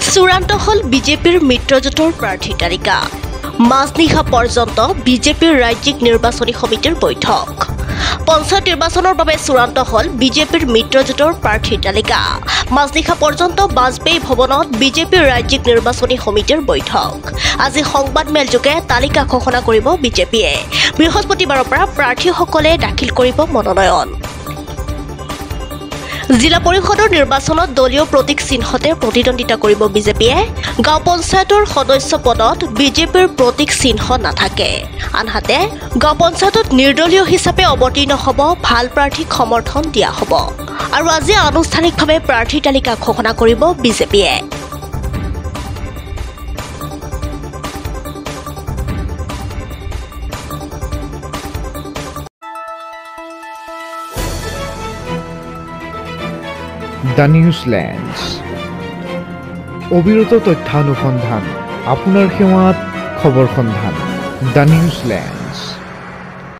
চূড়ান্ত হল বিজেপিৰ মিত্ৰজোঁটৰ প্ৰাৰ্থী তালিকা মাজনিশা পৰ্যন্ত বিজেপিৰ ৰাজ্যিক নিৰ্বাচনী সমিতিৰ বৈঠক পঞ্চায়ত নিৰ্বাচনৰ বাবে চূড়ান্ত হল বিজেপিৰ মিত্ৰজোঁটৰ প্ৰাৰ্থী তালিকা মাজনিশা পৰ্যন্ত বাজপেয়ী ভৱনত বিজেপিৰ ৰাজ্যিক নিৰ্বাচনী সমিতিৰ বৈঠক আজি সংবাদমেলযোগে তালিকা ঘোষণা কৰিব বিজেপিয়ে বৃহস্পতিবাৰৰ পৰা প্ৰাৰ্থীসকলে দাখিল কৰিব মনোনয়ন জিলা পৰিষদৰ নিৰ্বাচনত দলীয় প্ৰতীক চিহ্নতে প্ৰতিদ্বন্দ্বিতা কৰিব বিজেপিয়ে গাঁও পঞ্চায়তৰ সদস্য পদত বিজেপিৰ প্ৰতীক চিহ্ন নাথাকে আনহাতে গাঁও পঞ্চায়তত নিৰ্দলীয় হিচাপে অৱতীৰ্ণ হ'ব ভাল প্ৰাৰ্থীক সমৰ্থন দিয়া হ'ব আৰু আজি আনুষ্ঠানিকভাৱে প্ৰাৰ্থী তালিকা ঘোষণা কৰিব বিজেপিয়ে দ্য নিউজলেণ্ডছ অবিৰত তথ্যানুসন্ধান আপোনাৰ সেৱাত খবৰ সন্ধান দ্য নিউজলেণ্ড